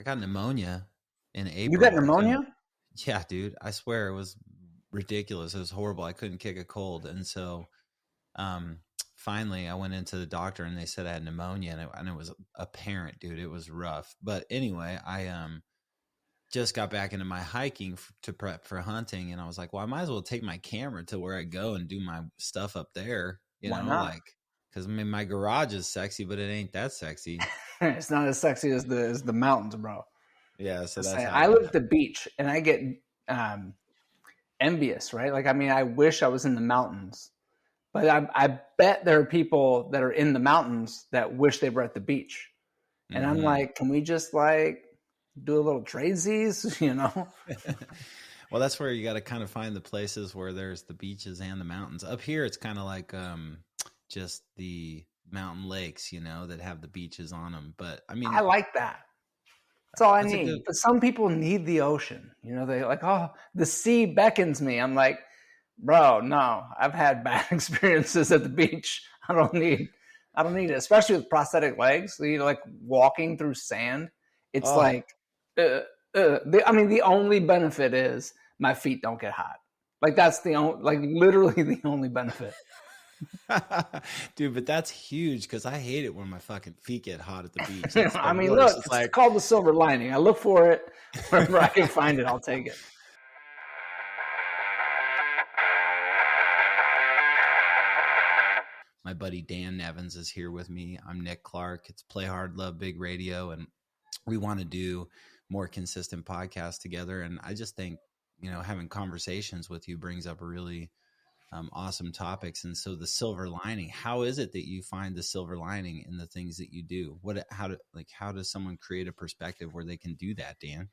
I got pneumonia in April. You got pneumonia? Yeah, dude. I swear it was ridiculous. It was horrible. I couldn't kick a cold. And so finally I went into the doctor and they said I had pneumonia, and it was apparent, dude. It was rough. But anyway, I just got back into my hiking to prep for hunting. And I was like, well, I might as well take my camera to where I go and do my stuff up there, Why not? like, because I mean, my garage is sexy, but it ain't that sexy. It's not as sexy as the mountains, bro. Yeah, so that's I live at the beach, and I get envious, right? Like, I mean, I wish I was in the mountains, but I bet there are people that are in the mountains that wish they were at the beach. And I'm like, can we just like do a little tradesies, you know? Well, that's where you got to kind of find the places where there's the beaches and the mountains. Up here, it's kind of like just the mountain lakes, you know, that have the beaches on them. But I mean, I like that. That's all I need. But some people need the ocean. You know, they like, oh, the sea beckons me. I'm like, bro, no, I've had bad experiences at the beach. I don't need it, especially with prosthetic legs. You know, like walking through sand. It's like, I mean, the only benefit is my feet don't get hot. Like that's the only, like literally the only benefit. Dude, but that's huge because I hate it when my fucking feet get hot at the beach. I mean, look, it's called the silver lining. I look for it wherever I can find it. I'll take it. My buddy Dan Nevins is here with me. I'm Nick Clark. It's Play Hard, Love Big Radio, and we want to do more consistent podcasts together. And I just think, you know, having conversations with you brings up a really awesome topics. And so the silver lining, how is it that you find the silver lining in the things that you do? How does someone create a perspective where they can do that, Dan?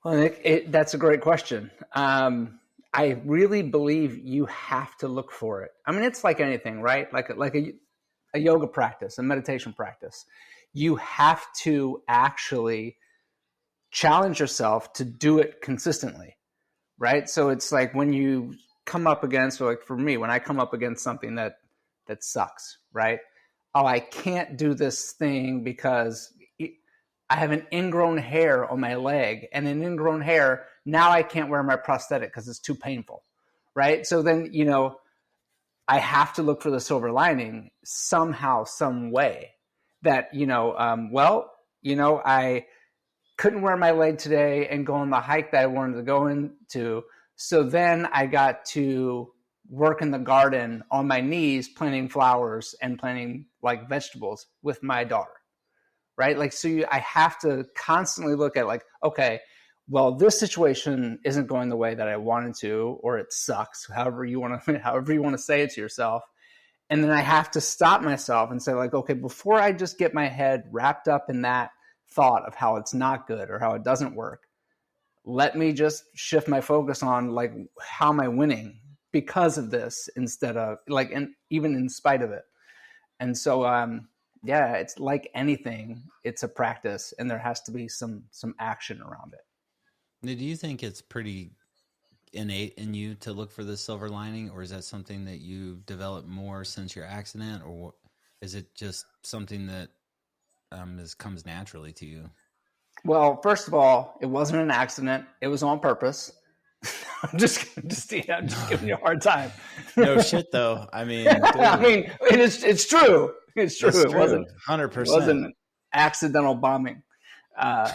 Well, that's a great question. I really believe you have to look for it. I mean, it's like anything, right? Like a yoga practice, a meditation practice. You have to actually challenge yourself to do it consistently, right? So it's like when you come up against, or like for me, when I come up against something that sucks, right? Oh, I can't do this thing because I have an ingrown hair on my leg, and an ingrown hair, now I can't wear my prosthetic because it's too painful, right? So then, you know, I have to look for the silver lining somehow, some way that, you know, I couldn't wear my leg today and go on the hike that I wanted to go into. So then I got to work in the garden on my knees, planting flowers and planting like vegetables with my daughter, right? Like, so I have to constantly look at like, okay, well, this situation isn't going the way that I wanted to, or it sucks, however you want to say it to yourself. And then I have to stop myself and say like, okay, before I just get my head wrapped up in that thought of how it's not good or how it doesn't work, let me just shift my focus on like, how am I winning because of this, instead of like, and even in spite of it. And so, yeah, it's like anything, it's a practice, and there has to be some action around it. Now, do you think it's pretty innate in you to look for the silver lining, or is that something that you've developed more since your accident, or is it just something that comes naturally to you? Well, first of all, it wasn't an accident. It was on purpose. I'm just giving you a hard time. No shit, though. I mean, it's true. It's true. It wasn't 100%. It wasn't accidental bombing. I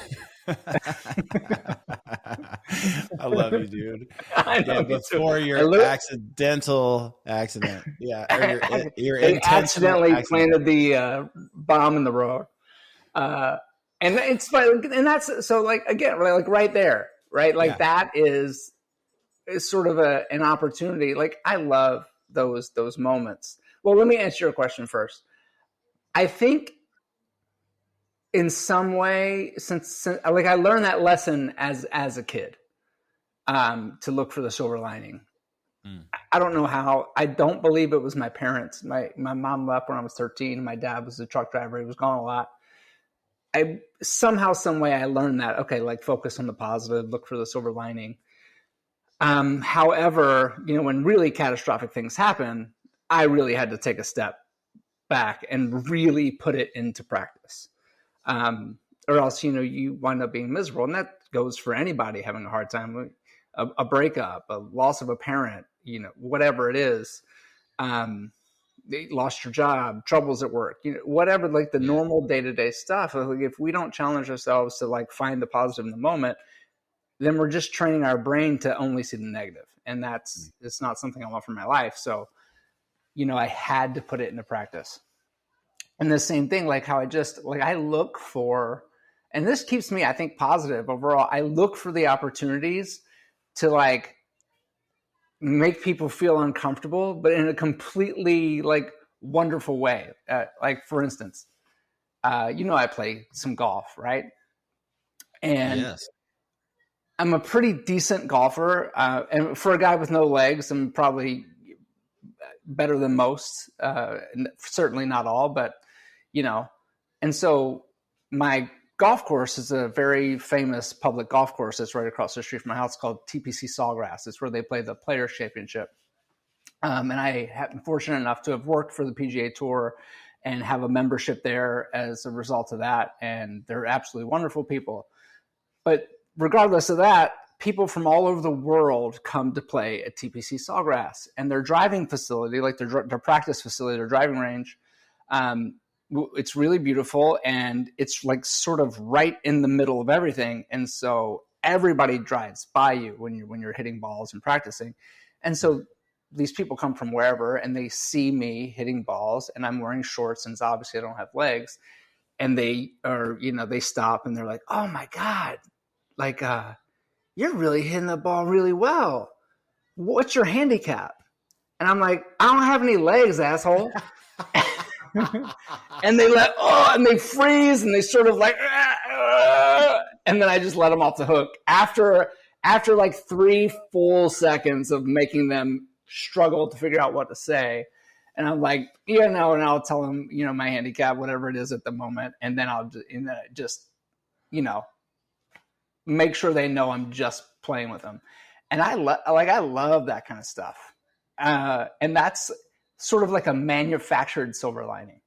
love you, dude. I know, before your accidental accident, yeah, they accidentally planted the bomb in the road, and it's funny, and that's so like again, like right there, right, like that is sort of an opportunity. Like I love those moments. Well, let me answer your question first. I think in some way, since like I learned that lesson as a kid, to look for the silver lining. I don't know how. I don't believe it was my parents. My mom left when I was 13. My dad was a truck driver. He was gone a lot. I somehow, some way, I learned that, okay, like focus on the positive, look for the silver lining. However, you know, when really catastrophic things happen, I really had to take a step back and really put it into practice. or else, you wind up being miserable. And that goes for anybody having a hard time, a breakup, a loss of a parent, whatever it is. They lost your job, troubles at work, whatever, like the normal day-to-day stuff. Like if we don't challenge ourselves to like find the positive in the moment, then we're just training our brain to only see the negative. And it's not something I want for my life. So, I had to put it into practice. And the same thing, like how I look for, and this keeps me, I think, positive overall. I look for the opportunities to like make people feel uncomfortable, but in a completely like wonderful way. Like for instance, I play some golf, right? And Yes. I'm a pretty decent golfer. And for a guy with no legs, I'm probably better than most. Certainly not all, but and so my golf course is a very famous public golf course that's right across the street from my house called TPC Sawgrass. It's where they play the Players Championship. And I have been fortunate enough to have worked for the PGA Tour and have a membership there as a result of that. And they're absolutely wonderful people. But regardless of that, people from all over the world come to play at TPC Sawgrass, and their driving facility, like their practice facility, their driving range, it's really beautiful, and it's like sort of right in the middle of everything. And so everybody drives by you when you're hitting balls and practicing. And so these people come from wherever, and they see me hitting balls, and I'm wearing shorts, and obviously I don't have legs. And they stop and they're like, "Oh my God, like, you're really hitting the ball really well. What's your handicap?" And I'm like, "I don't have any legs, asshole." And they freeze, and they sort of like, and then I just let them off the hook after like 3 full seconds of making them struggle to figure out what to say. And I'm like, and I'll tell them, my handicap, whatever it is at the moment. And then I'll just make sure they know I'm just playing with them. And I love that kind of stuff. And that's sort of like a manufactured silver lining.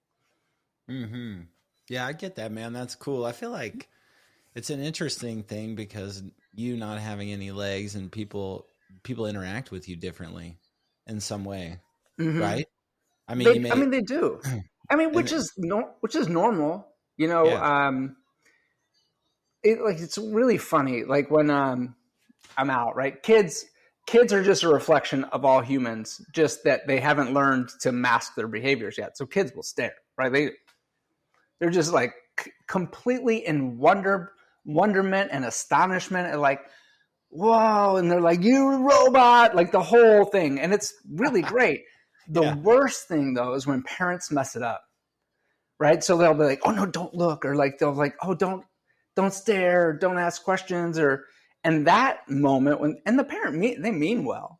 Mm-hmm. Yeah, I get that, man. That's cool. I feel like it's an interesting thing because you not having any legs and people interact with you differently in some way, right? I mean, they do. I mean, which is normal, Yeah. It's really funny. Like when I'm out, right? Kids are just a reflection of all humans, just that they haven't learned to mask their behaviors yet. So kids will stare, right? They're just like completely in wonderment and astonishment, and like, whoa, and they're like, "You robot," like the whole thing. And it's really great. The worst thing though is when parents mess it up, right? So they'll be like, "Oh no, don't look," or like they'll like, "Oh, don't stare, don't ask questions," and that moment and the parent they mean well.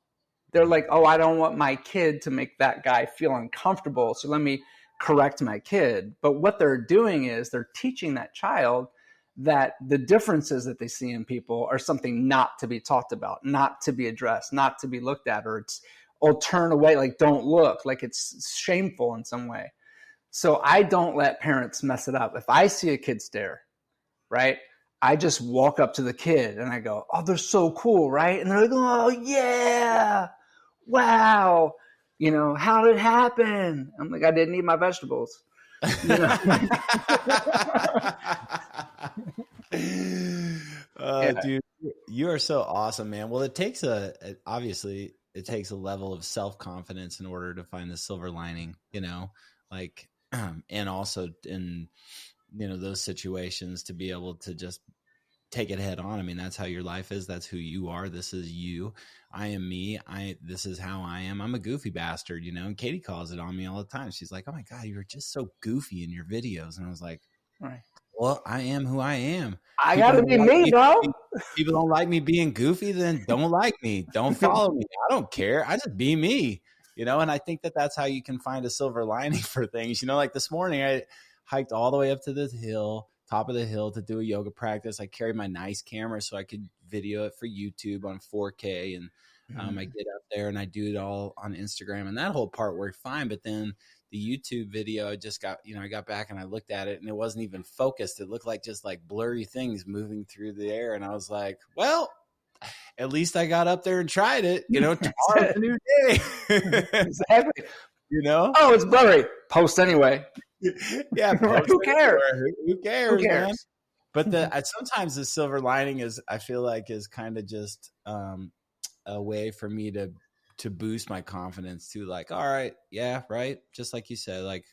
They're like, "Oh, I don't want my kid to make that guy feel uncomfortable, so let me correct my kid." But what they're doing is they're teaching that child that the differences that they see in people are something not to be talked about, not to be addressed, not to be looked at, or turn away, like don't look, like it's shameful in some way. So I don't let parents mess it up. If I see a kid stare, right, I just walk up to the kid and I go, "Oh, they're so cool, right?" And they're like, "Oh yeah, wow, how did it happen?" I'm like, "I didn't eat my vegetables." Dude, you are so awesome, man. Well, it takes obviously it takes a level of self-confidence in order to find the silver lining, like, and also in, those situations to be able to just take it head on. I mean, that's how your life is. That's who you are. This is you. I am me. This is how I am. I'm a goofy bastard, and Katie calls it on me all the time. She's like, "Oh my God, you're just so goofy in your videos." And I was like, right. "Well, I am who I am. I gotta be me, bro." People don't like me being goofy, then don't like me. Don't follow me. I don't care. I just be me, and I think that that's how you can find a silver lining for things. Like this morning, I hiked all the way up to the top of the hill to do a yoga practice. I carried my nice camera so I could video it for YouTube on 4K. And I get up there and I do it all on Instagram, and that whole part worked fine. But then YouTube video, I just got, I got back and I looked at it and it wasn't even focused. It looked like just like blurry things moving through the air. And I was like, well, at least I got up there and tried it. Tomorrow's a new day. Exactly. Oh, it's blurry. Post anyway. Yeah. Who cares? Who cares, man? But sometimes the silver lining is, I feel like, is kind of just a way for me to boost my confidence too. Like, all right, yeah, right. Just like you said, like,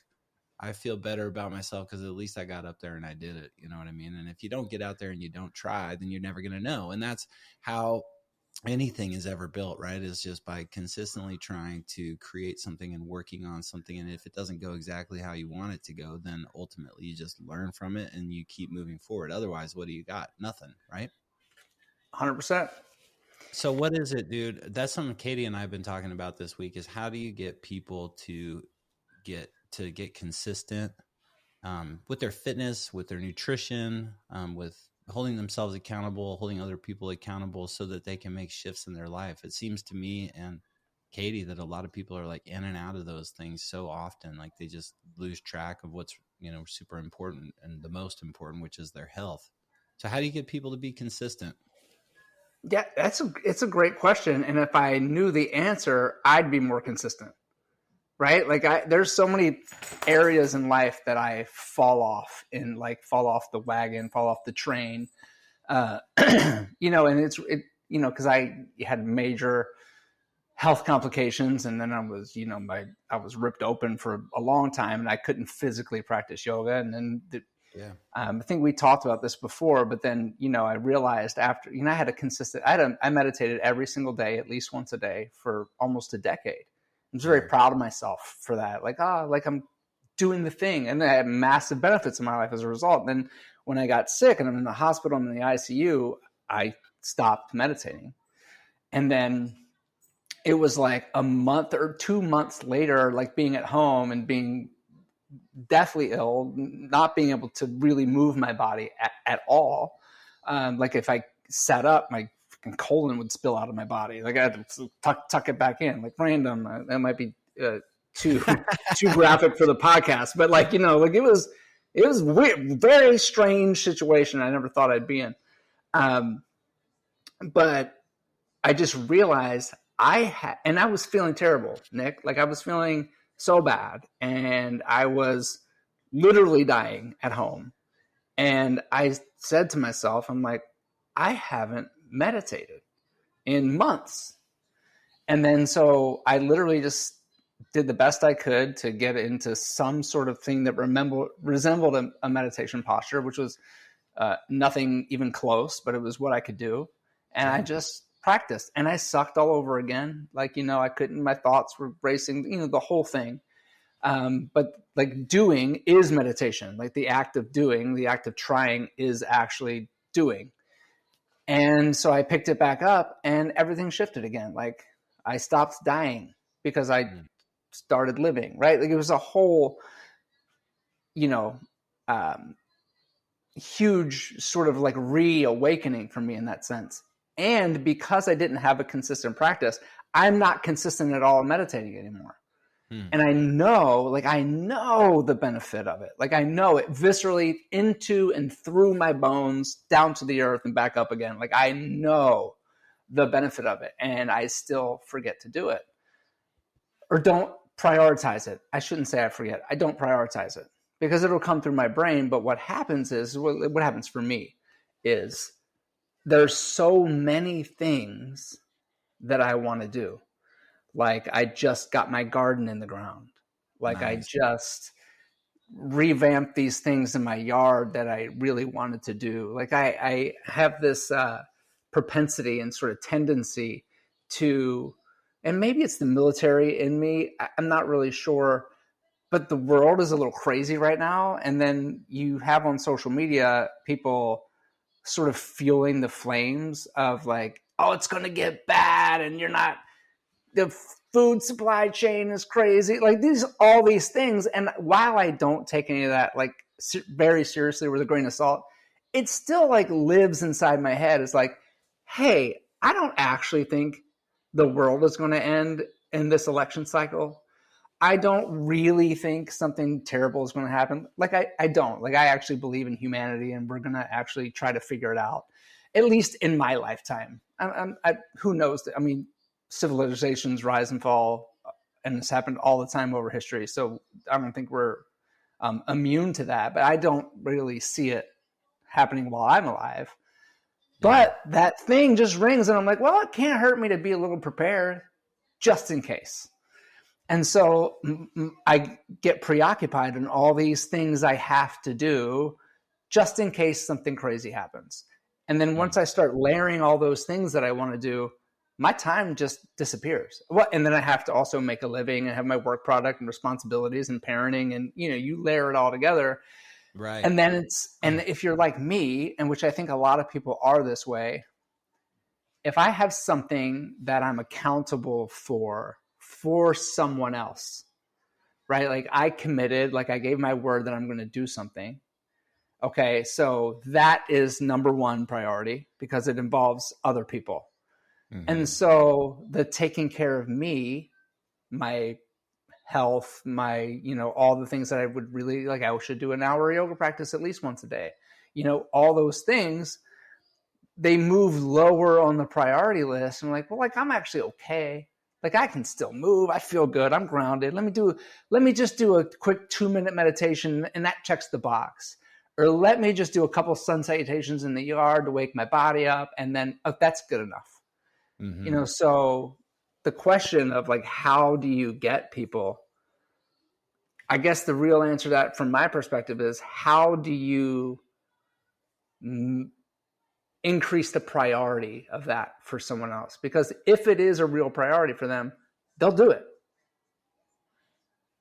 I feel better about myself because at least I got up there and I did it. You know what I mean? And if you don't get out there and you don't try, then you're never going to know. And that's how anything is ever built, right? Is just by consistently trying to create something and working on something. And if it doesn't go exactly how you want it to go, then ultimately you just learn from it and you keep moving forward. Otherwise, what do you got? Nothing, right? 100%. So what is it, dude? That's something Katie and I have been talking about this week, is how do you get people to get consistent with their fitness, with their nutrition, with holding themselves accountable, holding other people accountable so that they can make shifts in their life. It seems to me and Katie that a lot of people are like in and out of those things so often, like they just lose track of what's, super important and the most important, which is their health. So how do you get people to be consistent? Yeah, it's a great question. And if I knew the answer, I'd be more consistent, right? Like there's so many areas in life that I fall off the wagon, fall off the train, and cause I had major health complications. And then I was ripped open for a long time and I couldn't physically practice yoga. And then I think we talked about this before, but then, I realized after, I meditated every single day, at least once a day for almost a decade. I was very proud of myself for that. Like I'm doing the thing. And I had massive benefits in my life as a result. And then when I got sick and I'm in the hospital, I'm in the ICU, I stopped meditating. And then it was like a month or 2 months later, like being at home and being deathly ill, not being able to really move my body at all. Like if I sat up, my fucking colon would spill out of my body. Like I had to tuck it back in, like random. That might be too graphic for the podcast, but like it was weird, very strange situation I never thought I'd be in. But I just realized and I was feeling terrible, Nick. Like I was feeling so bad and I was literally dying at home. And I said to myself, I'm like, I haven't meditated in months. And then so I literally just did the best I could to get into some sort of thing that resembled a meditation posture, which was nothing even close, but it was what I could do. And I just practiced and I sucked all over again. Like, I couldn't, my thoughts were racing, the whole thing. But like doing is meditation. Like the act of doing, the act of trying is actually doing. And so I picked it back up and everything shifted again. Like I stopped dying because I started living, right? Like it was a whole, huge sort of like reawakening for me in that sense. And because I didn't have a consistent practice, I'm not consistent at all in meditating anymore. And I know the benefit of it. Like I know it viscerally into and through my bones, down to the earth and back up again. Like I know the benefit of it and I still forget to do it or don't prioritize it. I shouldn't say I forget. I don't prioritize it because it'll come through my brain. But what happens for me is there's so many things that I want to do. Like I just got my garden in the ground. Like nice. I just revamped these things in my yard that I really wanted to do. Like I have this propensity and sort of tendency to, and maybe it's the military in me, I'm not really sure, but the world is a little crazy right now. And then you have on social media people sort of fueling the flames of like, oh, it's going to get bad and the food supply chain is crazy. Like all these things. And while I don't take any of that like very seriously with a grain of salt, it still like lives inside my head. It's like, hey, I don't actually think the world is going to end in this election cycle. I don't really think something terrible is going to happen. Like I don't. Like I actually believe in humanity, and we're going to actually try to figure it out, at least in my lifetime. Who knows? I mean, civilizations rise and fall, and it's happened all the time over history. So I don't think we're immune to that. But I don't really see it happening while I'm alive. But that thing just rings, and I'm like, well, it can't hurt me to be a little prepared, just in case. And so I get preoccupied in all these things I have to do just in case something crazy happens. And then once I start layering all those things that I want to do, my time just disappears. And then I have to also make a living and have my work product and responsibilities and parenting. And, you layer it all together. Right. And then and if you're like me, and which I think a lot of people are this way, if I have something that I'm accountable for someone else, right? Like I committed, like I gave my word that I'm going to do something. Okay, so that is number one priority because it involves other people. Mm-hmm. And so the taking care of me, my health, my, all the things that I would really like, I should do an hour yoga practice at least once a day. All those things, they move lower on the priority list. I'm like, well, like I'm actually okay. Like I can still move. I feel good. I'm grounded. Let me just do a quick 2-minute meditation, and that checks the box. Or let me just do a couple sun salutations in the yard to wake my body up, and then that's good enough. Mm-hmm. So the question of like, how do you get people? I guess the real answer to that, from my perspective, is how do you increase the priority of that for someone else? Because if it is a real priority for them, they'll do it.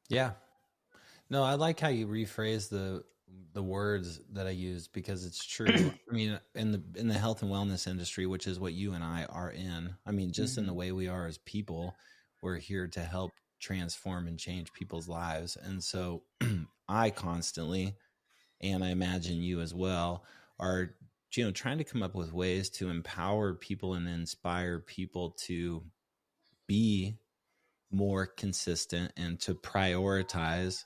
Yeah. No, I like how you rephrase the words that I use, because it's true. I mean, in the health and wellness industry, which is what you and I are in, I mean, just in the way we are as people, we're here to help transform and change people's lives. And so I constantly, and I imagine you as well, are trying to come up with ways to empower people and inspire people to be more consistent and to prioritize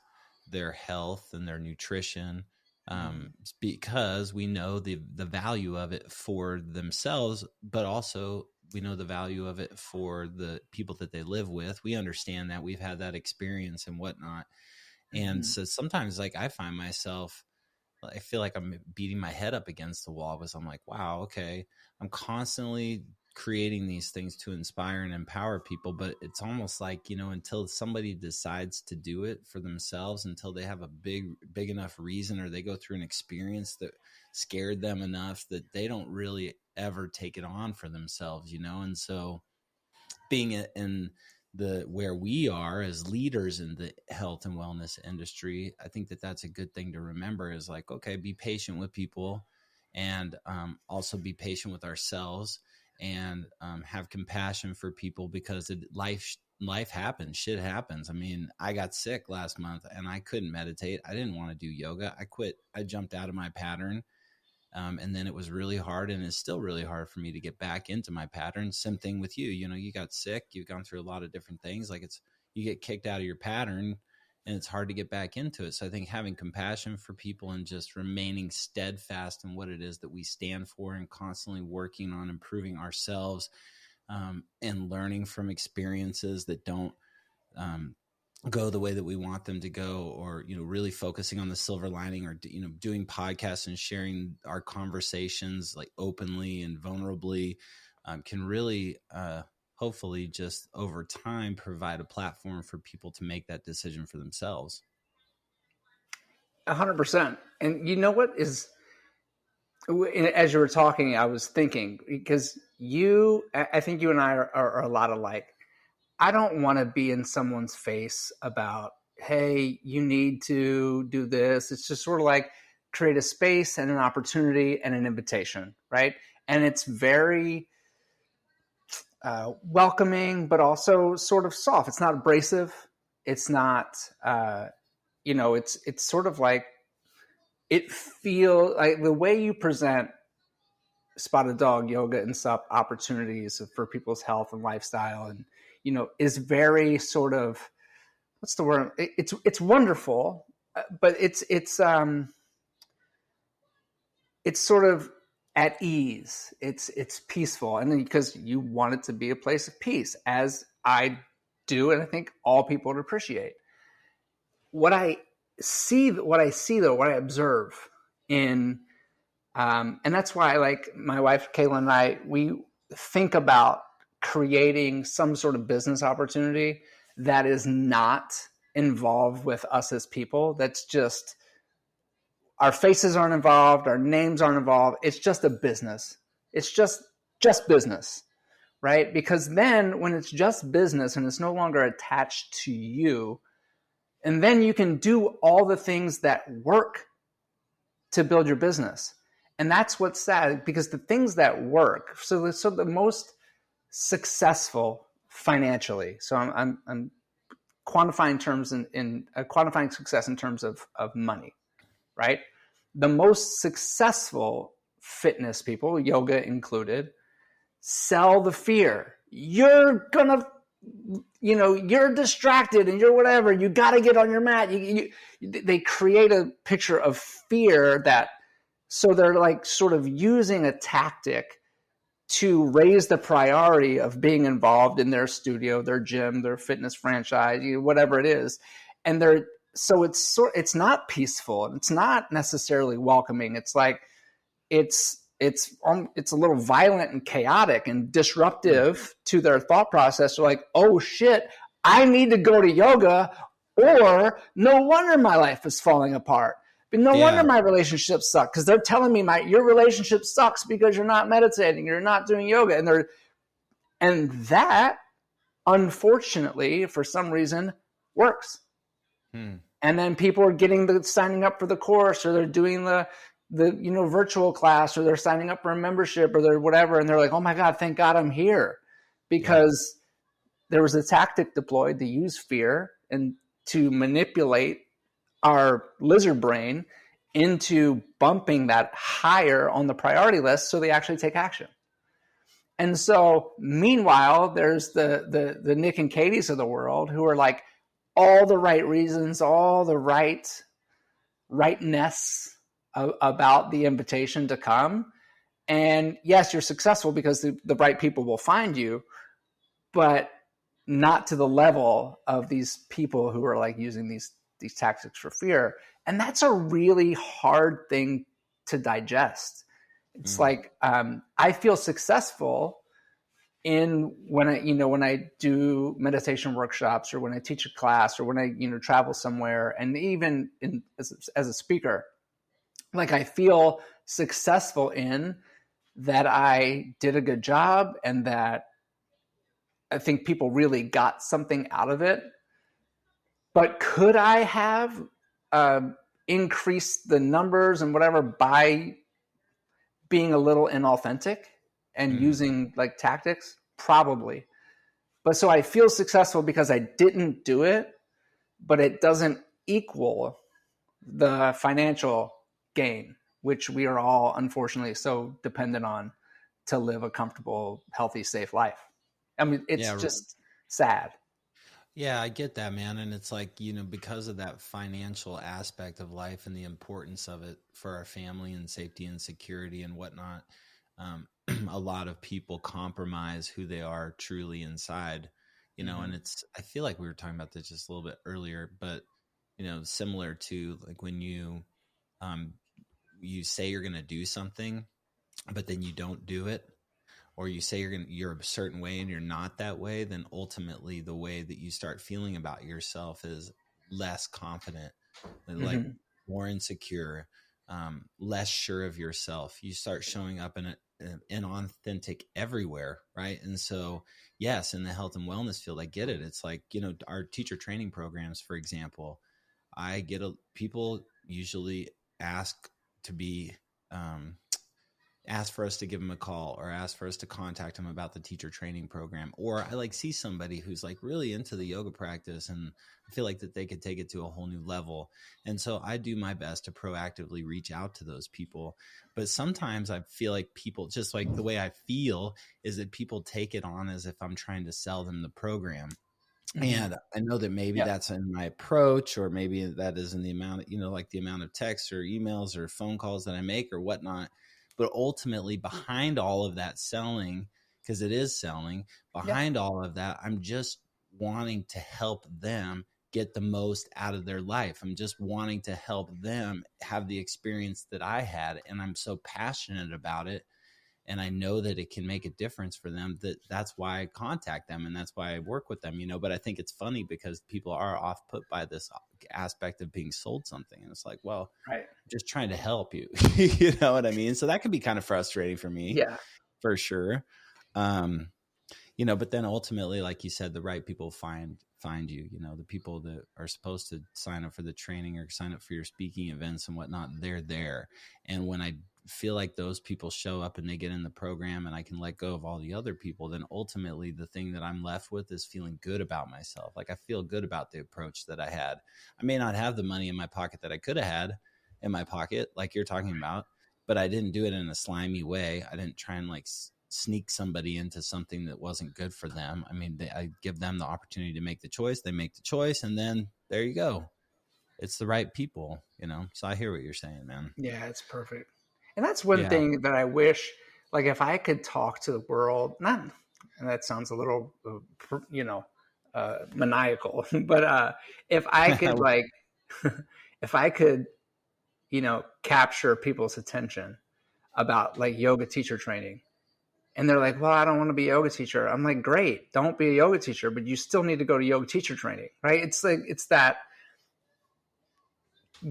their health and their nutrition, because we know the value of it for themselves, but also we know the value of it for the people that they live with. We understand that, we've had that experience and whatnot. And so sometimes, like, I find myself, I feel like I'm beating my head up against the wall, because I'm like, wow, okay, I'm constantly creating these things to inspire and empower people, but it's almost like, until somebody decides to do it for themselves, until they have a big enough reason, or they go through an experience that scared them enough that they don't really ever take it on for themselves, and so being in where we are as leaders in the health and wellness industry, I think that that's a good thing to remember, is like, okay, be patient with people, and also be patient with ourselves, and have compassion for people, because life happens, shit happens. I mean, I got sick last month and I couldn't meditate. I didn't want to do yoga. I quit. I jumped out of my pattern. And then it was really hard, and it's still really hard for me to get back into my pattern. Same thing with you. You got sick, you've gone through a lot of different things. Like, you get kicked out of your pattern, and it's hard to get back into it. So I think having compassion for people and just remaining steadfast in what it is that we stand for, and constantly working on improving ourselves, and learning from experiences that don't go the way that we want them to go, or really focusing on the silver lining, or doing podcasts and sharing our conversations like openly and vulnerably, can really hopefully just over time provide a platform for people to make that decision for themselves. 100%. And you know what is, as you were talking, I was thinking, because I think you and I are a lot alike. I don't want to be in someone's face about, hey, you need to do this. It's just sort of like create a space and an opportunity and an invitation, right? And it's very welcoming, but also sort of soft. It's not abrasive. It's not, it's sort of like, it feels like the way you present Spotted Dog yoga and stuff, opportunities for people's health and lifestyle, and is very sort of what's the word? It's wonderful, but it's sort of at ease. It's peaceful, and then because you want it to be a place of peace, as I do, and I think all people would appreciate. What I see, what I observe in, and that's why, like my wife Kayla and I, we think about creating some sort of business opportunity that is not involved with us as people. That's just our faces aren't involved, our names aren't involved. It's just a business. It's just business, right? Because then when it's just business and it's no longer attached to you, and then you can do all the things that work to build your business. And that's what's sad, because the things that work, so the most successful financially, so I'm quantifying terms in quantifying success in terms of money, right? The most successful fitness people, yoga included, sell the fear. You're gonna, you're distracted and you're whatever. You got to get on your mat. They create a picture of fear so they're like sort of using a tactic to raise the priority of being involved in their studio, their gym, their fitness franchise, whatever it is. And it's not peaceful, and it's not necessarily welcoming. It's like, it's a little violent and chaotic and disruptive to their thought process. They're like, oh shit, I need to go to yoga, or no wonder my life is falling apart. But no wonder my relationships suck, because they're telling me your relationship sucks because you're not meditating, you're not doing yoga. And that, unfortunately, for some reason, works. And then people are signing up for the course, or they're doing the virtual class, or they're signing up for a membership, or they're whatever. And they're like, oh my God, thank God I'm here. Because there was a tactic deployed to use fear and to manipulate our lizard brain into bumping that higher on the priority list so they actually take action. And so meanwhile, there's the Nick and Katie's of the world who are like, all the right reasons, all the rightness about the invitation to come. And yes, you're successful because the right people will find you, but not to the level of these people who are like using these tactics for fear. And that's a really hard thing to digest. It's like, I feel successful when I do meditation workshops, or when I teach a class, or when I, travel somewhere, and even as a speaker, like I feel successful in that I did a good job, and that I think people really got something out of it. But could I have increased the numbers and whatever by being a little inauthentic and using like tactics? Probably. But so I feel successful because I didn't do it, but it doesn't equal the financial gain, which we are all unfortunately so dependent on to live a comfortable, healthy, safe life. I mean, it's just sad. Yeah, I get that, man. And it's like, because of that financial aspect of life and the importance of it for our family and safety and security and whatnot, a lot of people compromise who they are truly inside, and I feel like we were talking about this just a little bit earlier, but, similar to like when you say you're going to do something, but then you don't do it, or you say you're a certain way and you're not that way, then ultimately the way that you start feeling about yourself is less confident, like more insecure, less sure of yourself. You start showing up inauthentic everywhere, right? And so, yes, in the health and wellness field, I get it. It's like, our teacher training programs, for example, people usually ask to be ask for us to give them a call, or ask for us to contact them about the teacher training program. Or I see somebody who's like really into the yoga practice, and I feel like that they could take it to a whole new level. And so I do my best to proactively reach out to those people. But sometimes I feel like people, just like the way I feel is that people take it on as if I'm trying to sell them the program. Mm-hmm. And I know that maybe Yeah. that's in my approach, or maybe that is in the amount, like the amount of texts or emails or phone calls that I make or whatnot. But ultimately, behind all of that selling, because it is selling, Yep. behind all of that, I'm just wanting to help them get the most out of their life. I'm just wanting to help them have the experience that I had. And I'm so passionate about it, and I know that it can make a difference for them, that's why I contact them, and that's why I work with them, but I think it's funny because people are off put by this aspect of being sold something. And it's like, well, Right. I'm just trying to help you. You know what I mean? So that can be kind of frustrating for me, Yeah. for sure. But then ultimately, like you said, the right people find you. The people that are supposed to sign up for the training or sign up for your speaking events and whatnot, they're there. And when I feel like those people show up and they get in the program and I can let go of all the other people, then ultimately the thing that I'm left with is feeling good about myself. Like, I feel good about the approach that I had. I may not have the money in my pocket that I could have had in my pocket, like you're talking about, but I didn't do it in a slimy way. I didn't try and sneak somebody into something that wasn't good for them. I mean, I give them the opportunity to make the choice. They make the choice, and then there you go. It's the right people. So I hear what you're saying, man. Yeah, it's perfect. And that's one Yeah. thing that I wish, like, if I could talk to the world, not, and that sounds a little, maniacal, but if I could, like, if I could, capture people's attention about like yoga teacher training, and they're like, well, I don't want to be a yoga teacher. I'm like, great, don't be a yoga teacher, but you still need to go to yoga teacher training, right? It's like, it's that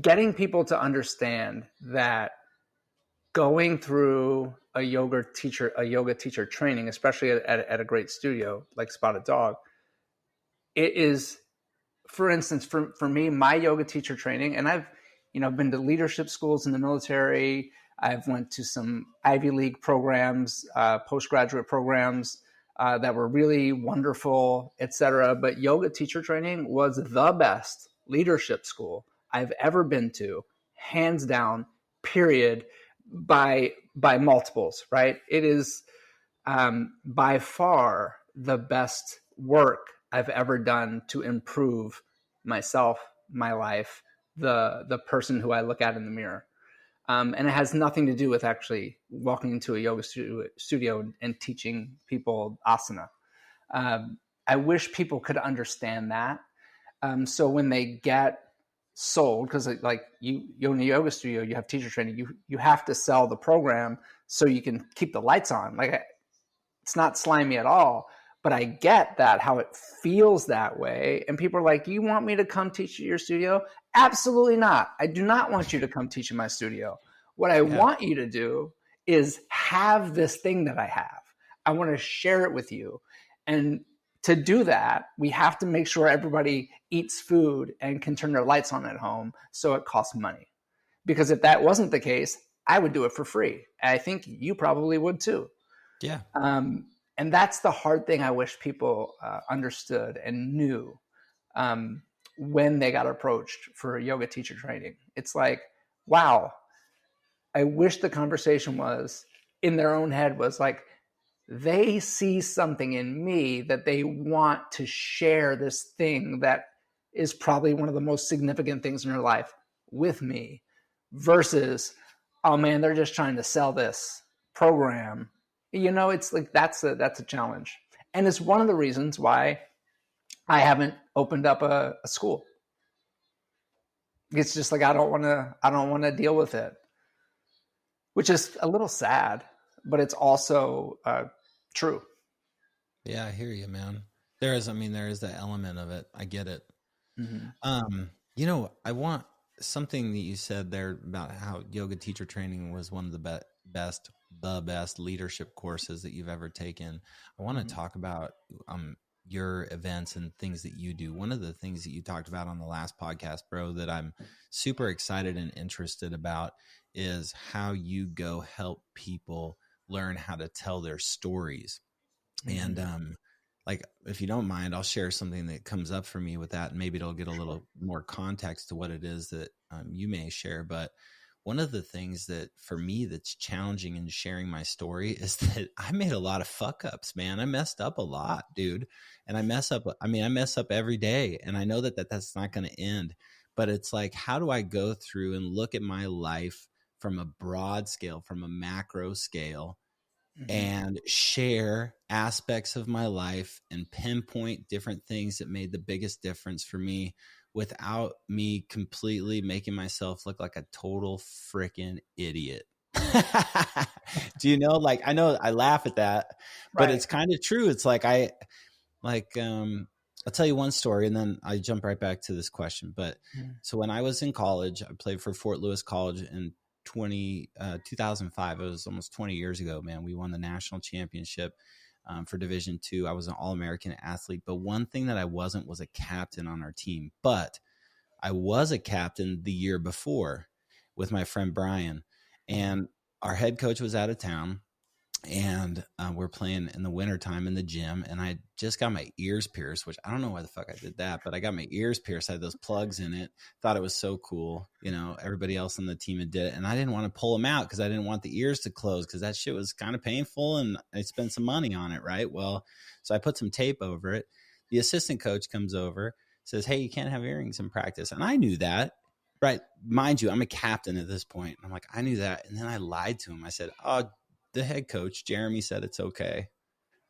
getting people to understand that going through a yoga teacher training, especially at a great studio like Spotted Dog, it is, for instance, for me, my yoga teacher training, and I've been to leadership schools in the military. I've went to some Ivy League programs, postgraduate programs that were really wonderful, etc. But yoga teacher training was the best leadership school I've ever been to, hands down, period, by multiples. Right? It is by far the best work I've ever done to improve myself, my life, the person who I look at in the mirror. And it has nothing to do with actually walking into a yoga studio and teaching people asana. I wish people could understand that. So when they get sold, because like you in a yoga studio, you have teacher training, you have to sell the program so you can keep the lights on. Like, it's not slimy at all, but I get that, how it feels that way. And people are like, you want me to come teach at your studio? Absolutely not. I do not want you to come teach in my studio. What I Yeah. want you to do is have this thing that I have. I want to share it with you. And to do that, we have to make sure everybody eats food and can turn their lights on at home, so it costs money. Because if that wasn't the case, I would do it for free. I think you probably would too. Yeah. And that's the hard thing I wish people understood and knew when they got approached for yoga teacher training. It's like, wow, I wish the conversation was in their own head was like, they see something in me that they want to share this thing that is probably one of the most significant things in their life with me, versus, oh man, they're just trying to sell this program. It's like, that's a challenge. And it's one of the reasons why I haven't opened up a school. It's just like, I don't want to deal with it, which is a little sad, but it's also true. Yeah, I hear you, man. There is that element of it. I get it. Mm-hmm. I want something that you said there about how yoga teacher training was one of the best leadership courses that you've ever taken. I want to Mm-hmm. talk about your events and things that you do. One of the things that you talked about on the last podcast, bro, that I'm super excited and interested about is how you go help people learn how to tell their stories. And Mm-hmm. like, if you don't mind, I'll share something that comes up for me with that, and maybe it'll get a little more context to what it is that you may share. But one of the things that for me that's challenging in sharing my story is that I made a lot of fuck ups, man. I messed up a lot, dude. And I mess up every day. And I know that's not going to end. But it's like, how do I go through and look at my life from a broad scale, from a macro scale, and share aspects of my life and pinpoint different things that made the biggest difference for me without me completely making myself look like a total freaking idiot. Do you know, like, I know I laugh at that, but Right. it's kind of true. It's like, I'll tell you one story and then I jump right back to this question. But so when I was in college, I played for Fort Lewis College in 2005. It was almost 20 years ago, man. We won the national championship for Division II. I was an All-American athlete, but one thing that I wasn't was a captain on our team. But I was a captain the year before with my friend Brian, and our head coach was out of town. And we're playing in the wintertime in the gym, and I just got my ears pierced, which I don't know why the fuck I did that, but I got my ears pierced. I had those plugs in it. Thought it was so cool. You know, everybody else on the team had did it, and I didn't want to pull them out because I didn't want the ears to close because that shit was kind of painful, and I spent some money on it, right? Well, so I put some tape over it. The assistant coach comes over, says, "Hey, you can't have earrings in practice," and I knew that. Right. Mind you, I'm a captain at this point. I'm like, I knew that. And then I lied to him. I said, "Oh, the head coach, Jeremy, said it's okay."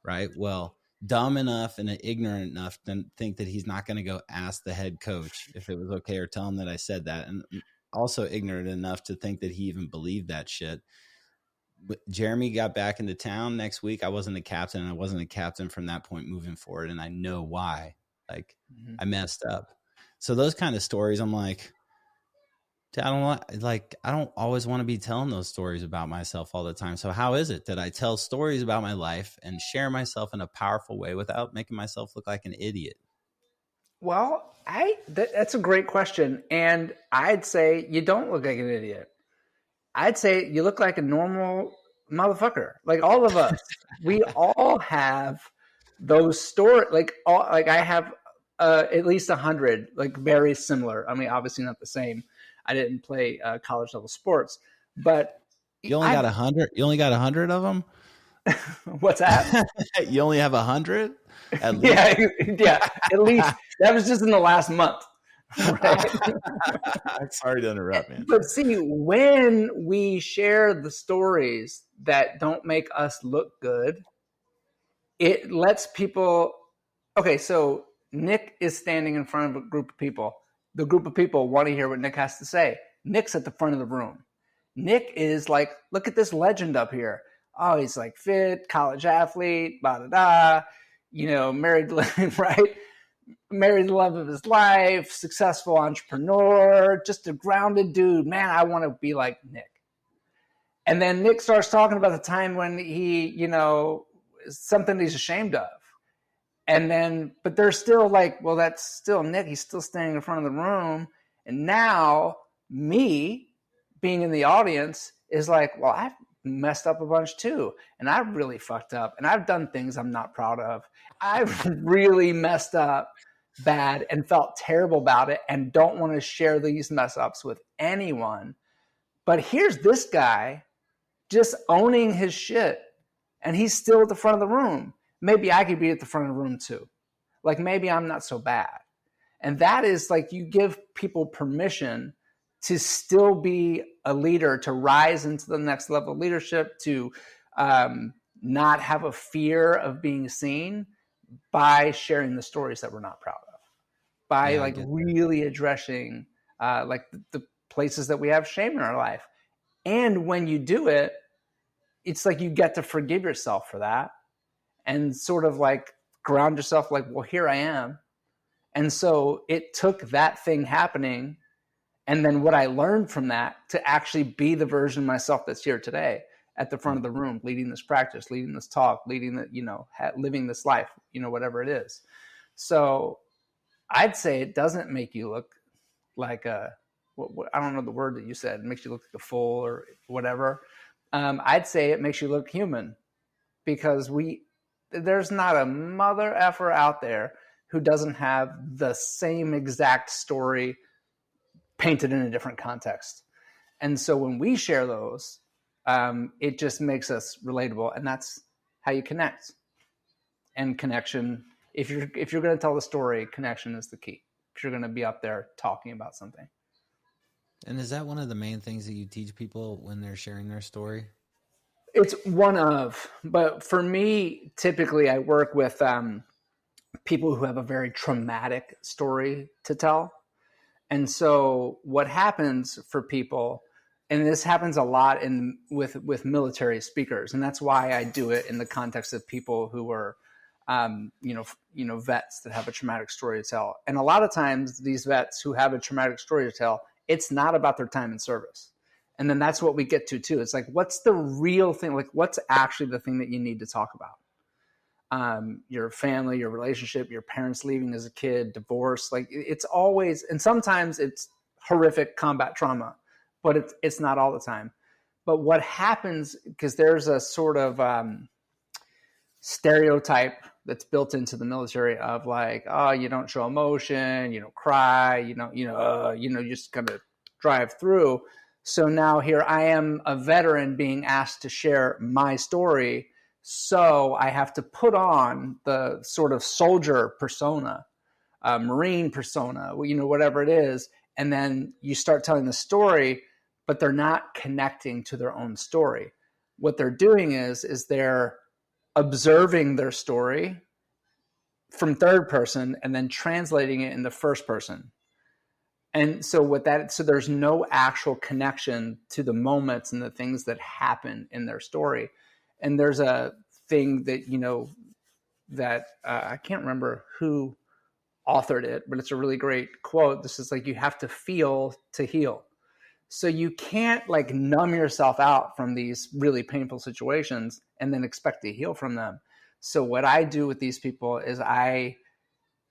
Right. Well, dumb enough and ignorant enough to think that he's not going to go ask the head coach if it was okay or tell him that I said that. And also ignorant enough to think that he even believed that shit. But Jeremy got back into town next week. I wasn't a captain. I wasn't a captain from that point moving forward. And I know why. Like, I messed up. So those kind of stories, I'm like, I don't always want to be telling those stories about myself all the time. So how is it that I tell stories about my life and share myself in a powerful way without making myself look like an idiot? Well, that's a great question. And I'd say you don't look like an idiot. I'd say you look like a normal motherfucker. Like all of us, we all have those stories. Like I have at least 100, like very similar. I mean, obviously not the same. I didn't play college level sports, but You only got 100. You only got 100 of them. What's that? You only have 100. At least. Yeah. At least that was just in the last month. Right? Sorry to interrupt, man. But see, when we share the stories that don't make us look good, it lets people. Okay, so Nick is standing in front of a group of people. The group of people want to hear what Nick has to say. Nick's at the front of the room. Nick is like, look at this legend up here. Oh, he's like fit, college athlete, blah, blah, blah. You know, married, right? Married the love of his life, successful entrepreneur, just a grounded dude. Man, I want to be like Nick. And then Nick starts talking about the time when he, you know, something he's ashamed of. And then, but they're still like, well, that's still Nick. He's still standing in front of the room. And now me being in the audience is like, well, I've messed up a bunch too. And I've really fucked up. And I've done things I'm not proud of. I've really messed up bad and felt terrible about it and don't want to share these mess ups with anyone. But here's this guy just owning his shit. And he's still at the front of the room. Maybe I could be at the front of the room too. Like maybe I'm not so bad. And that is like you give people permission to still be a leader, to rise into the next level of leadership, to not have a fear of being seen by sharing the stories that we're not proud of, by like really addressing like the places that we have shame in our life. And when you do it, it's like you get to forgive yourself for that and sort of like ground yourself like, well, here I am. And so it took that thing happening and then what I learned from that to actually be the version of myself that's here today at the front of the room, leading this practice, leading this talk, leading the, you know, living this life, you know, whatever it is. So I'd say it doesn't make you look like I don't know the word that you said. It makes you look like a fool or whatever. I'd say it makes you look human because there's not a mother effer out there who doesn't have the same exact story painted in a different context. And so when we share those, it just makes us relatable, and that's how you connect. And connection, if you're going to tell the story, connection is the key. If you're going to be up there talking about something. And is that one of the main things that you teach people when they're sharing their story? It's one of, but for me, typically I work with people who have a very traumatic story to tell. And so what happens for people, and this happens a lot with military speakers, and that's why I do it in the context of people who are, vets that have a traumatic story to tell. And a lot of times these vets who have a traumatic story to tell, it's not about their time in service. And then that's what we get to too. It's like, what's the real thing? Like, what's actually the thing that you need to talk about? Your family, your relationship, your parents leaving as a kid, divorce. Like, it's always, and sometimes it's horrific combat trauma, but it's not all the time. But what happens, because there's a sort of stereotype that's built into the military of like, oh, you don't show emotion, you don't cry, you just kind of drive through. So now here I am, a veteran, being asked to share my story. So I have to put on the sort of soldier persona, Marine persona, whatever it is. And then you start telling the story, but they're not connecting to their own story. What they're doing is they're observing their story from third person and then translating it into first person. And so so there's no actual connection to the moments and the things that happen in their story. And there's a thing that, that I can't remember who authored it, but it's a really great quote. This is like, you have to feel to heal. So you can't like numb yourself out from these really painful situations and then expect to heal from them. So what I do with these people is I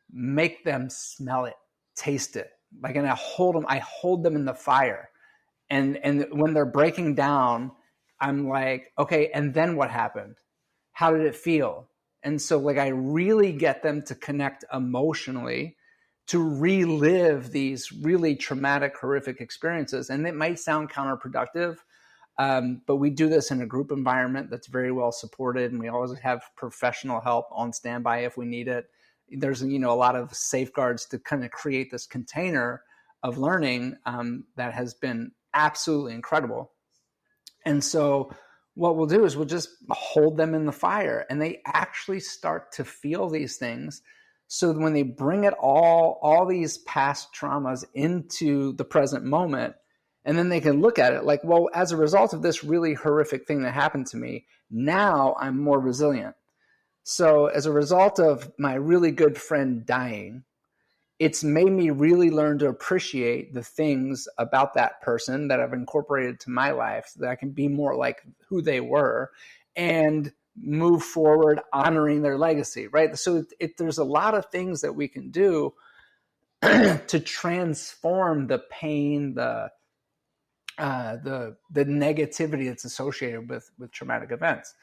make them smell it, taste it. Like, and I hold them in the fire. And when they're breaking down, I'm like, okay, and then what happened? How did it feel? And so like, I really get them to connect emotionally to relive these really traumatic, horrific experiences. And it might sound counterproductive, but we do this in a group environment that's very well supported. And we always have professional help on standby if we need it. There's, a lot of safeguards to kind of create this container of learning that has been absolutely incredible. And so what we'll do is we'll just hold them in the fire, and they actually start to feel these things. So when they bring it all these past traumas into the present moment, and then they can look at it like, well, as a result of this really horrific thing that happened to me, now I'm more resilient. So as a result of my really good friend dying, it's made me really learn to appreciate the things about that person that I've incorporated to my life so that I can be more like who they were and move forward honoring their legacy, right? So there's a lot of things that we can do to transform the pain, the negativity that's associated with traumatic events.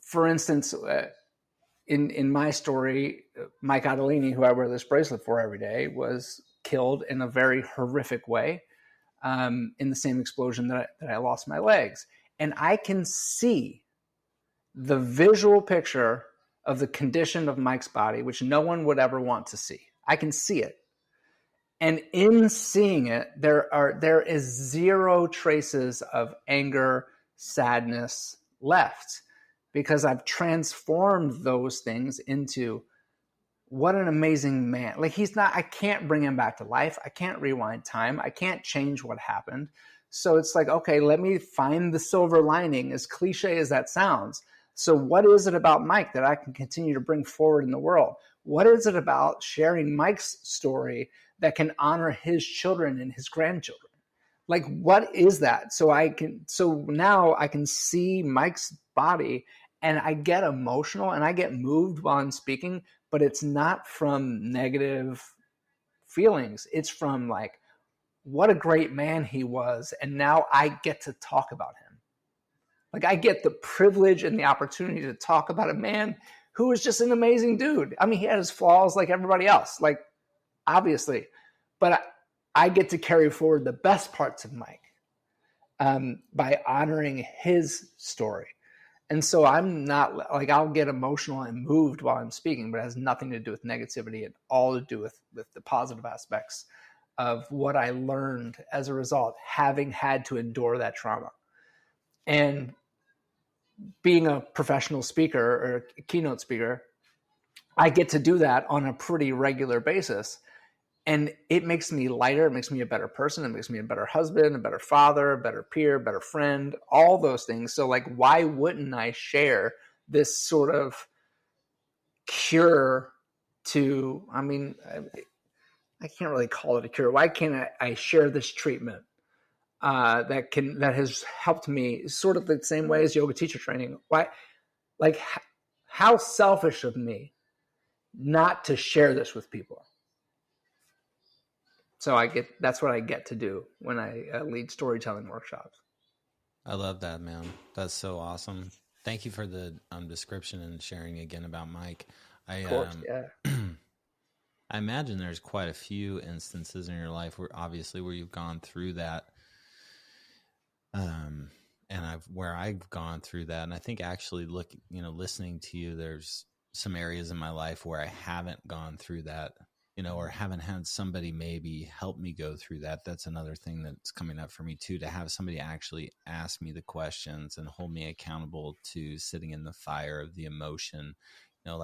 For instance, in my story, Mike Ottolini, who I wear this bracelet for every day, was killed in a very horrific way in the same explosion that I lost my legs. And I can see the visual picture of the condition of Mike's body, which no one would ever want to see. I can see it. And in seeing it, there is zero traces of anger, sadness left, because I've transformed those things into what an amazing man. Like, I can't bring him back to life. I can't rewind time. I can't change what happened. So it's like, okay, let me find the silver lining, as cliche as that sounds. So what is it about Mike that I can continue to bring forward in the world? What is it about sharing Mike's story that can honor his children and his grandchildren? Like, what is that? So now I can see Mike's body, and I get emotional and I get moved while I'm speaking, but it's not from negative feelings. It's from like, what a great man he was. And now I get to talk about him. Like, I get the privilege and the opportunity to talk about a man who was just an amazing dude. I mean, he had his flaws like everybody else, like, obviously, but I get to carry forward the best parts of Mike. by honoring his story. And so I'm not like, I'll get emotional and moved while I'm speaking, but it has nothing to do with negativity and all to do with the positive aspects of what I learned as a result, having had to endure that trauma. And being a professional speaker or a keynote speaker, I get to do that on a pretty regular basis. And it makes me lighter. It makes me a better person. It makes me a better husband, a better father, a better peer, a better friend, all those things. So like, why wouldn't I share this sort of cure to, I mean, I can't really call it a cure. Why can't I share this treatment that has helped me sort of the same way as yoga teacher training? Why, like, how selfish of me not to share this with people. So that's what I get to do when I lead storytelling workshops. I love that, man. That's so awesome. Thank you for the description and sharing again about Mike. Of course, yeah. I imagine there's quite a few instances in your life where you've gone through that. And where I've gone through that. And I think actually listening to you, there's some areas in my life where I haven't gone through that, or haven't had somebody maybe help me go through that. That's another thing that's coming up for me too, to have somebody actually ask me the questions and hold me accountable to sitting in the fire of the emotion. I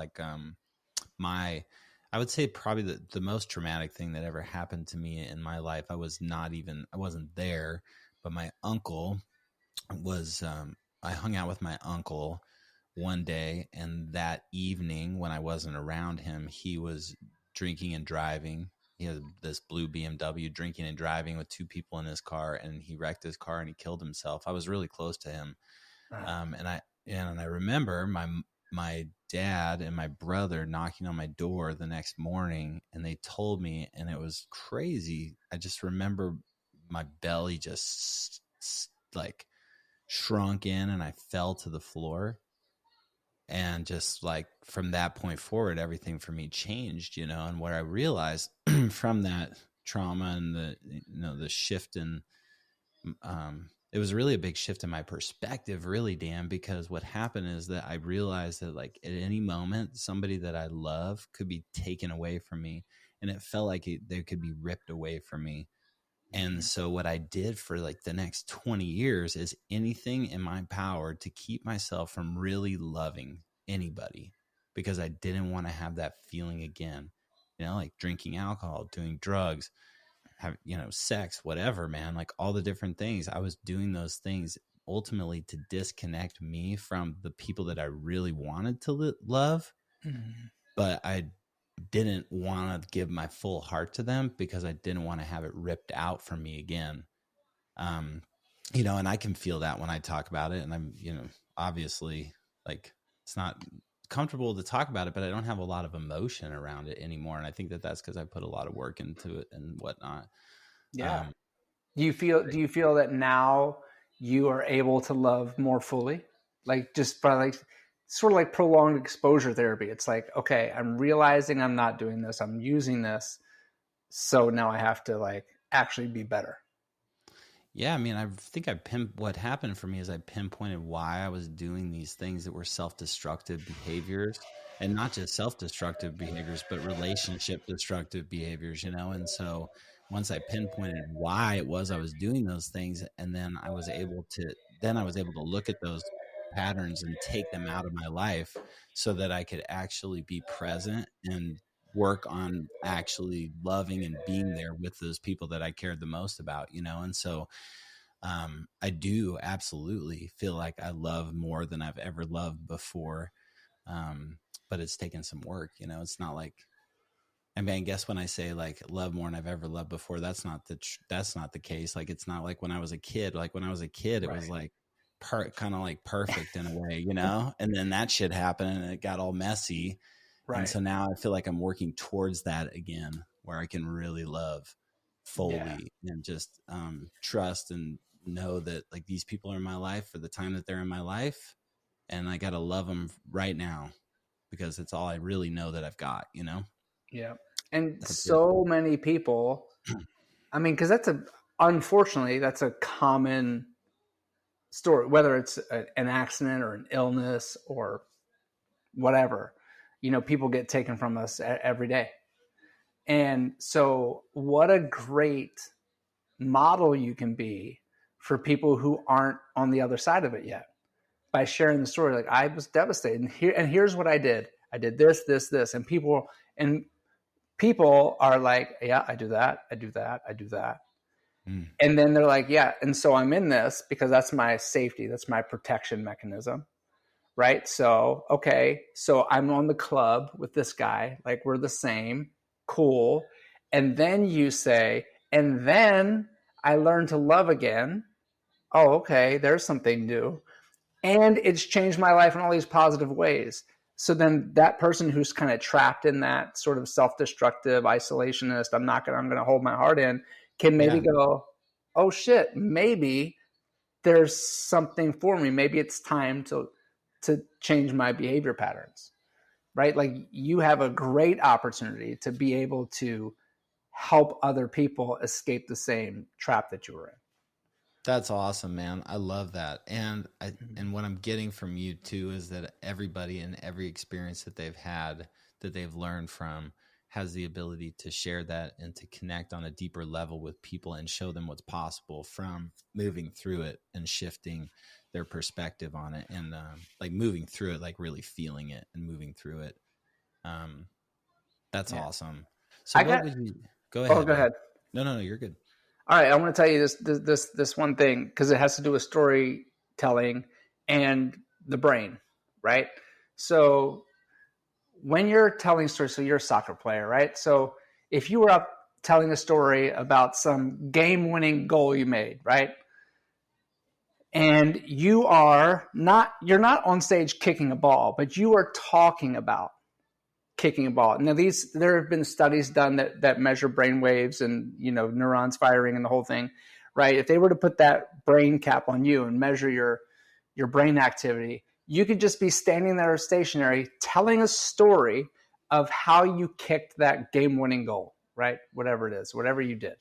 would say probably the most traumatic thing that ever happened to me in my life. I wasn't there, but my uncle was, I hung out with my uncle one day, and that evening when I wasn't around him, he was drinking and driving. He had this blue BMW, drinking and driving with two people in his car, and he wrecked his car and he killed himself. I was really close to him. And I remember my dad and my brother knocking on my door the next morning, and they told me, and it was crazy. I just remember my belly just like shrunk in, and I fell to the floor. And just like from that point forward, everything for me changed, and what I realized from that trauma and the shift in, it was really a big shift in my perspective, really, Dan, because what happened is that I realized that like at any moment, somebody that I love could be taken away from me, and it felt like they could be ripped away from me. And so what I did for like the next 20 years is anything in my power to keep myself from really loving anybody, because I didn't want to have that feeling again, like drinking alcohol, doing drugs, have, sex, whatever, man, like all the different things. I was doing those things ultimately to disconnect me from the people that I really wanted to love. Mm-hmm. But I didn't want to give my full heart to them because I didn't want to have it ripped out from me again. And I can feel that when I talk about it, and I'm, obviously like it's not comfortable to talk about it, but I don't have a lot of emotion around it anymore. And I think that that's because I put a lot of work into it and whatnot. Yeah. Do you feel that now you are able to love more fully? Like just by like sort of like prolonged exposure therapy. It's like, okay, I'm realizing I'm not doing this. I'm using this. So now I have to like actually be better. Yeah, I mean, I think what happened for me is I pinpointed why I was doing these things that were self-destructive behaviors, and not just self-destructive behaviors, but relationship destructive behaviors, And so once I pinpointed why it was I was doing those things, and then I was able to look at those patterns and take them out of my life so that I could actually be present and work on actually loving and being there with those people that I cared the most about, And so I do absolutely feel like I love more than I've ever loved before. But it's taken some work, It's not like, I mean, I guess when I say like love more than I've ever loved before, that's not the case. Like, it's not like when I was a kid. Like when I was a kid, it was like kind of like perfect in a way, And then that shit happened and it got all messy. Right. And so now I feel like I'm working towards that again, where I can really love fully and just trust and know that like these people are in my life for the time that they're in my life, and I got to love them right now because it's all I really know that I've got, Yeah. And that's so many people, I mean, because unfortunately, that's a common story, whether it's an accident or an illness or whatever, people get taken from us every day. And so what a great model you can be for people who aren't on the other side of it yet, by sharing the story. Like, I was devastated, and here's what I did. I did this, and people are like, yeah, I do that. Mm. And then they're like, yeah. And so I'm in this because that's my safety. That's my protection mechanism. Right. So, okay. So I'm on the club with this guy, like we're the same. Cool. And then you say, and then I learned to love again. Oh, okay. There's something new. And it's changed my life in all these positive ways. So then that person who's kind of trapped in that sort of self-destructive, isolationist, I'm going to hold my heart in, can maybe go, oh shit, maybe there's something for me. Maybe it's time to change my behavior patterns, right? Like, you have a great opportunity to be able to help other people escape the same trap that you were in. That's awesome, man. I love that. And and what I'm getting from you too is that everybody in every experience that they've had, that they've learned from, has the ability to share that and to connect on a deeper level with people and show them what's possible from moving through it and shifting their perspective on it, and like moving through it, like really feeling it and moving through it. That's awesome. So go ahead. Oh, go ahead. No, you're good. All right, I want to tell you this one thing, because it has to do with storytelling and the brain, right? So when you're telling stories, so you're a soccer player, right? So if you were up telling a story about some game-winning goal you made, right? And you're not on stage kicking a ball, but you are talking about kicking a ball. Now, there have been studies done that measure brain waves and, neurons firing and the whole thing, right? If they were to put that brain cap on you and measure your brain activity, you could just be standing there stationary telling a story of how you kicked that game-winning goal, right? Whatever it is, whatever you did.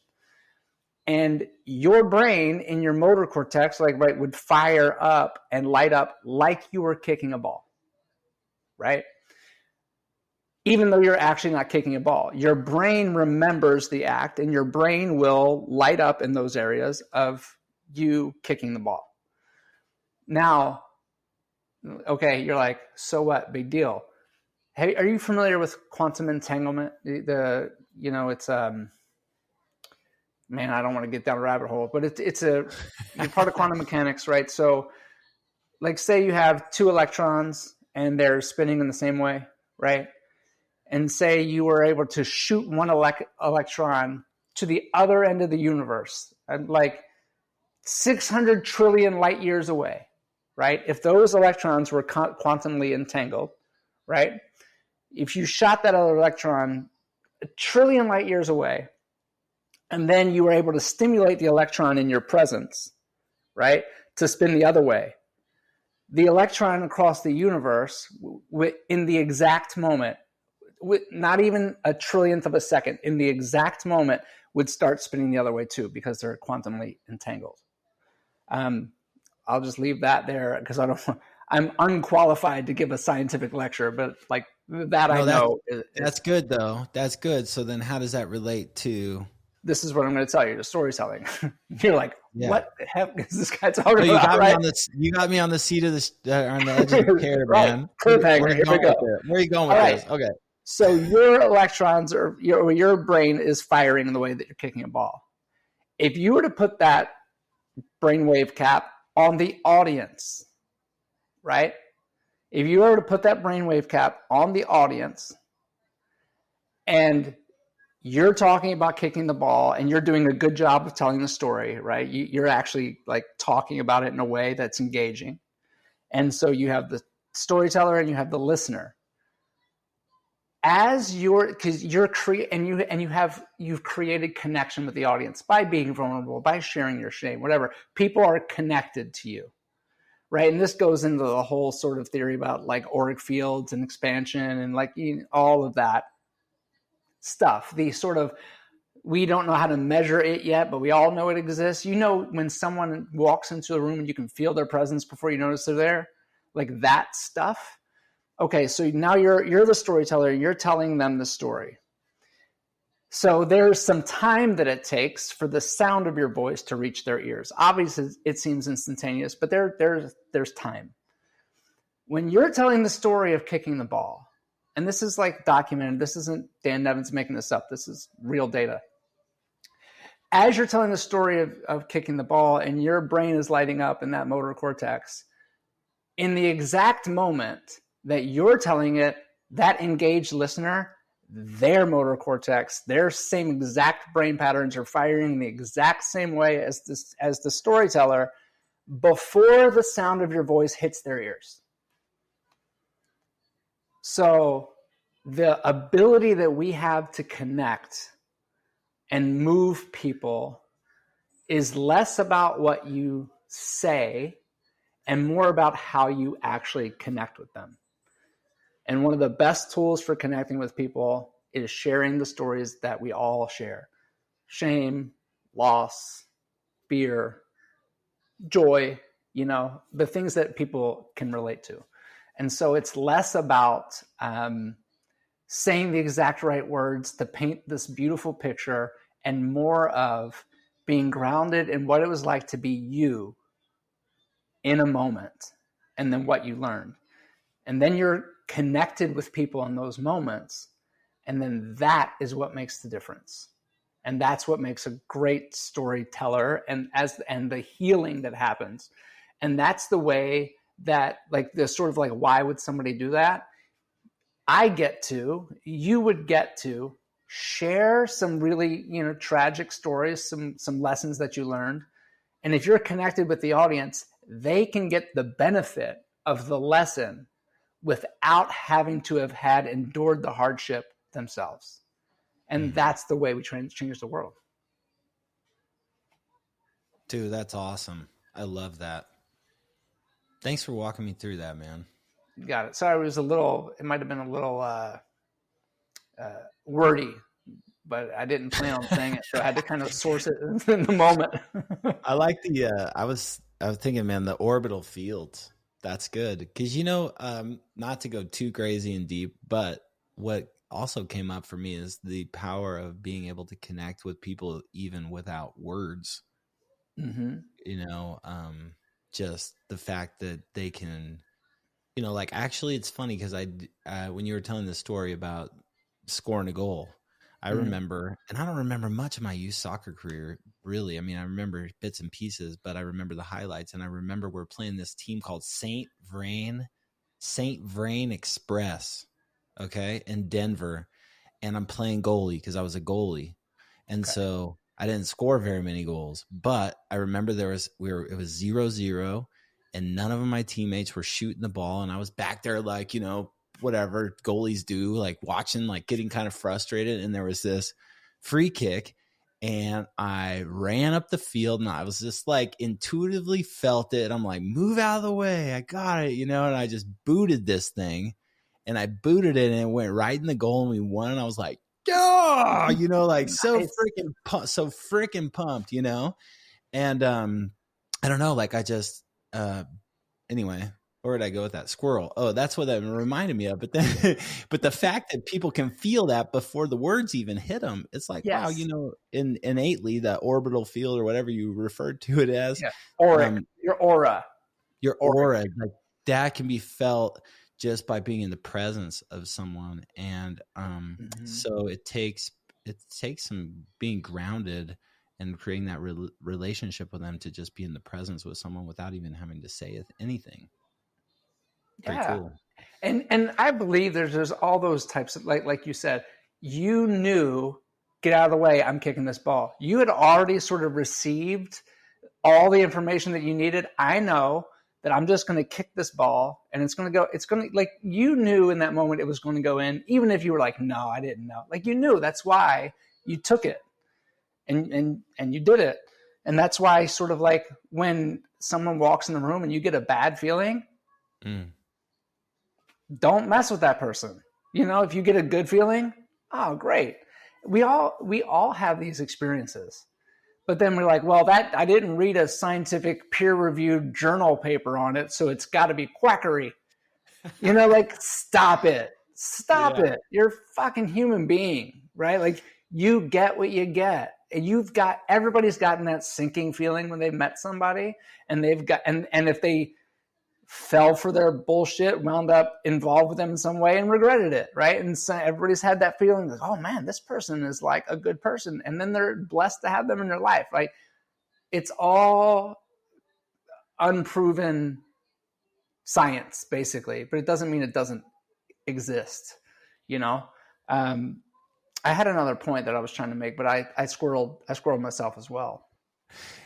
And your brain in your motor cortex, would fire up and light up like you were kicking a ball, right? Even though you're actually not kicking a ball, your brain remembers the act, and your brain will light up in those areas of you kicking the ball. Now, okay, you're like, so what? Big deal. Hey, are you familiar with quantum entanglement? It's man, I don't want to get down a rabbit hole, but you're part of quantum mechanics, right? So, like, say you have two electrons and they're spinning in the same way, right? And say you were able to shoot one electron to the other end of the universe, like 600 trillion light years away, right? If those electrons were quantumly entangled, right? If you shot that other electron a trillion light years away, and then you were able to stimulate the electron in your presence, right, to spin the other way, the electron across the universe in the exact moment, not even a trillionth of a second, in the exact moment, would start spinning the other way too, because they're quantumly entangled. I'll just leave that there because I'm unqualified to give a scientific lecture, but like that, no, I know. That's good though. That's good. So then how does that relate to? This is what I'm going to tell you, the storytelling. You're like, what the heck is this guy talking about? Right? You got me on the seat of on the edge of the chair, man. Cliffhanger. Here we go. Where are you going with this? Okay. So your electrons your brain is firing in the way that you're kicking a ball. If you were to put that brainwave cap on the audience, right? If you were to put that brainwave cap on the audience, and you're talking about kicking the ball and you're doing a good job of telling the story, right? You're actually like talking about it in a way that's engaging. And so you have the storyteller and you have the listener. You've created connection with the audience by being vulnerable, by sharing your shame, whatever. People are connected to you, right? And this goes into the whole sort of theory about like auric fields and expansion and like all of that stuff. The sort of We don't know how to measure it yet, but we all know it exists. You know, when someone walks into a room and you can feel their presence before you notice they're there, like that stuff. Okay, so now you're the storyteller. You're telling them the story. So there's some time that it takes for the sound of your voice to reach their ears. Obviously, it seems instantaneous, but there's time. When you're telling the story of kicking the ball, and this is like documented, this isn't Dan Nevins making this up, this is real data. As you're telling the story of kicking the ball and your brain is lighting up in that motor cortex, in the exact moment that you're telling it, that engaged listener, their motor cortex, their same exact brain patterns are firing the exact same way as the storyteller before the sound of your voice hits their ears. So the ability that we have to connect and move people is less about what you say and more about how you actually connect with them. And one of the best tools for connecting with people is sharing the stories that we all share. Shame, loss, fear, joy, the things that people can relate to. And so it's less about saying the exact right words to paint this beautiful picture and more of being grounded in what it was like to be you in a moment and then what you learned. And then you're connected with people in those moments. And then that is what makes the difference. And that's what makes a great storyteller and the healing that happens. And that's the way that, like, the sort of like, why would somebody do that? You would get to share some really, tragic stories, some lessons that you learned. And if you're connected with the audience, they can get the benefit of the lesson without having to have had endured the hardship themselves. And that's the way we change the world. Dude, that's awesome. I love that. Thanks for walking me through that, man. You got it. Sorry, it might have been a little wordy, but I didn't plan on saying it. So I had to kind of source it in the moment. I like I was thinking, man, the orbital fields. That's good. Because, not to go too crazy and deep, but what also came up for me is the power of being able to connect with people even without words. Mm-hmm. Just the fact that they can, actually it's funny because when you were telling the story about scoring a goal, I remember, and I don't remember much of my youth soccer career, really. I mean, I remember bits and pieces, but I remember the highlights. And I remember we're playing this team called Saint Vrain Express, okay, in Denver. And I'm playing goalie because I was a goalie. And so I didn't score very many goals. But I remember it was 0-0, and none of my teammates were shooting the ball. And I was back there like, whatever goalies do, like watching, like getting kind of frustrated. And there was this free kick and I ran up the field and I was just like intuitively felt it. I'm like, move out of the way. I got it, and I just booted this thing and I booted it and it went right in the goal and we won. And I was like, oh, like nice. so freaking pumped, and I don't know, like I just, anyway, where did I go with that? Squirrel. Oh, that's what that reminded me of. But then, but the fact that people can feel that before the words even hit them, it's like, wow, innately, the orbital field or whatever you referred to it as, your aura, like that can be felt just by being in the presence of someone. And so it takes some being grounded and creating that relationship with them to just be in the presence with someone without even having to say anything. Pretty cool. And I believe there's all those types of, like you said, you knew, get out of the way, I'm kicking this ball. You had already sort of received all the information that you needed. I know that I'm just going to kick this ball and it's going to like, you knew in that moment it was going to go in, even if you were like, no, I didn't know. Like, you knew. That's why you took it and you did it. And that's why sort of like when someone walks in the room and you get a bad feeling, don't mess with that person. If you get a good feeling, oh, great. we all have these experiences. But then we're like, well, that I didn't read a scientific peer-reviewed journal paper on it, so it's got to be quackery. Like, stop it. Stop it. You're a fucking human being, right? Like, you get what you get. And everybody's gotten that sinking feeling when they've met somebody, and if they fell for their bullshit, wound up involved with them in some way and regretted it, right? And so everybody's had that feeling like, oh man, this person is like a good person. And then they're blessed to have them in their life. Like, it's all unproven science, basically, but it doesn't mean it doesn't exist, I had another point that I was trying to make, but I squirreled myself as well.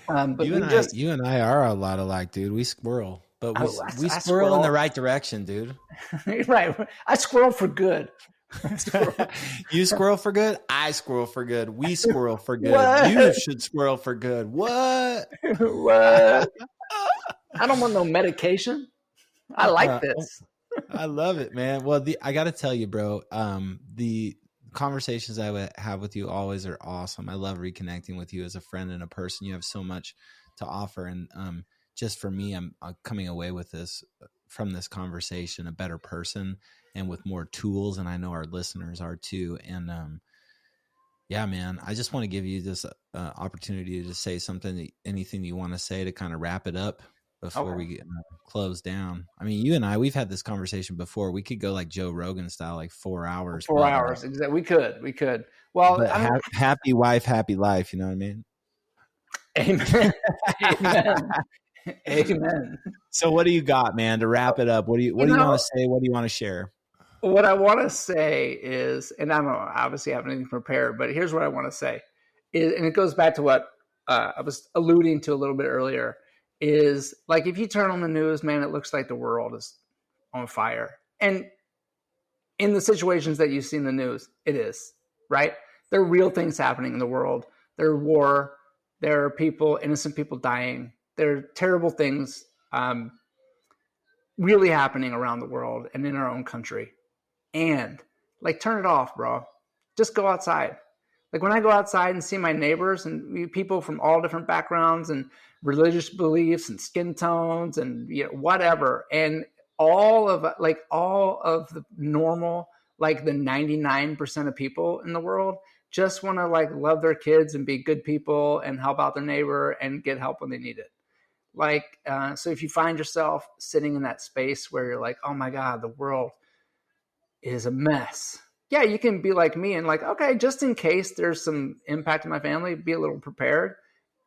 But you and I are a lot alike, dude. We squirrel. But we squirrel in the right direction, dude. Right. I squirrel for good. You squirrel for good. I squirrel for good. We squirrel for good. What? You should squirrel for good. What? What? I don't want no medication. I like this. I love it, man. Well, I got to tell you, bro, the conversations I would have with you always are awesome. I love reconnecting with you as a friend and a person. You have so much to offer. And just for me, I'm coming away with from this conversation, a better person and with more tools. And I know our listeners are too. And yeah, man, I just want to give you this opportunity to say something, anything you want to say to kind of wrap it up before we close down. I mean, you and I, we've had this conversation before. We could go like Joe Rogan style, like 4 hours. 4 hours. Exactly. We could. Well, happy wife, happy life. You know what I mean? Amen. Amen. Amen. So what do you got, man, to wrap it up? What do you want to say? What do you want to share? What I want to say is, and I don't obviously have anything prepared, but here's what I want to say is, and it goes back to what I was alluding to a little bit earlier, is like, if you turn on the news, man, it looks like the world is on fire. And in the situations that you see in the news, it is, right? There are real things happening in the world. There are war. There are innocent people dying. There are terrible things really happening around the world and in our own country. And like, turn it off, bro. Just go outside. Like, when I go outside and see my neighbors and people from all different backgrounds and religious beliefs and skin tones and whatever, and all of the normal, like the 99% of people in the world just want to like love their kids and be good people and help out their neighbor and get help when they need it. Like, so if you find yourself sitting in that space where you're like, oh my God, the world is a mess. Yeah, you can be like me and like, okay, just in case there's some impact in my family, be a little prepared.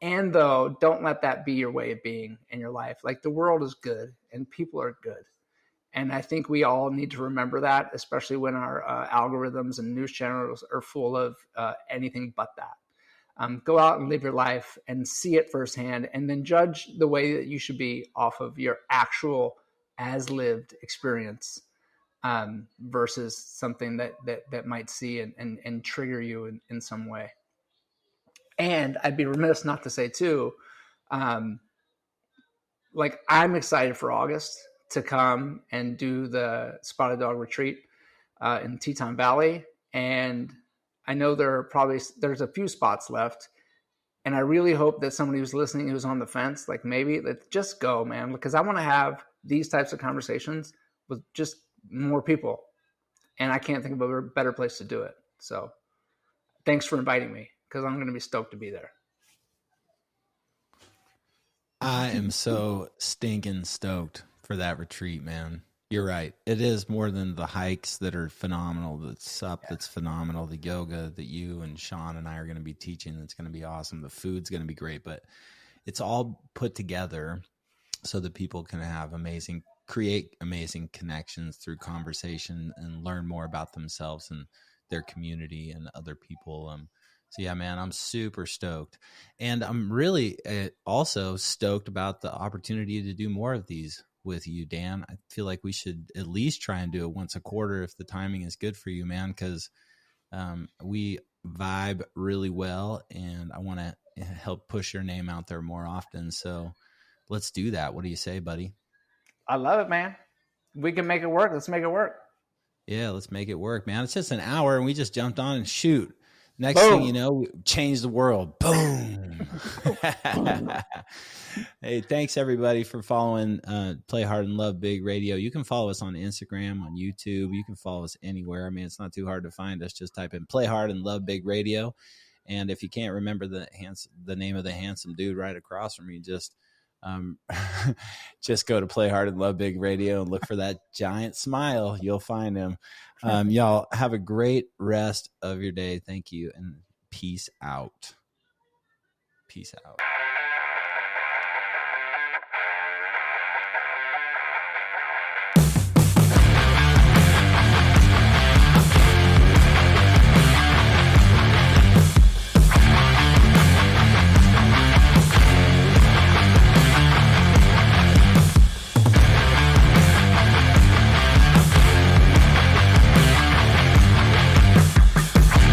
And though, don't let that be your way of being in your life. Like, the world is good and people are good. And I think we all need to remember that, especially when our algorithms and news channels are full of anything but that. Go out and live your life and see it firsthand, and then judge the way that you should be off of your actual as lived experience, versus something that might see and trigger you in some way. And I'd be remiss not to say too, like, I'm excited for August to come and do the Spotted Dog Retreat in Teton Valley. And I know there's a few spots left. And I really hope that somebody who's listening, who's on the fence, like, maybe let's just go, man, because I want to have these types of conversations with just more people. And I can't think of a better place to do it. So thanks for inviting me, because I'm going to be stoked to be there. I am so stinking stoked for that retreat, man. You're right. It is more than the hikes that are phenomenal, the sup that's phenomenal, the yoga that you and Sean and I are going to be teaching that's going to be awesome. The food's going to be great, but it's all put together so that people can create amazing connections through conversation and learn more about themselves and their community and other people. So yeah, man, I'm super stoked. And I'm really also stoked about the opportunity to do more of these with you, Dan. I feel like we should at least try and do it once a quarter if the timing is good for you, man, because we vibe really well and I want to help push your name out there more often. So let's do that. What do you say, buddy? I love it, man. We can make it work. Let's make it work. Yeah, let's make it work, man. It's just an hour and we just jumped on and shoot. Next thing you Boom. know, change the world. Boom. Hey, thanks everybody for following Play Hard and Love Big Radio. You can follow us on Instagram, on YouTube. You can follow us anywhere. I mean, it's not too hard to find us. Just type in Play Hard and Love Big Radio. And if you can't remember the name of the handsome dude right across from you, just go to Play Hard and Love Big Radio and look for that giant smile. You'll find him. Y'all have a great rest of your day. Thank you, and peace out. Peace out.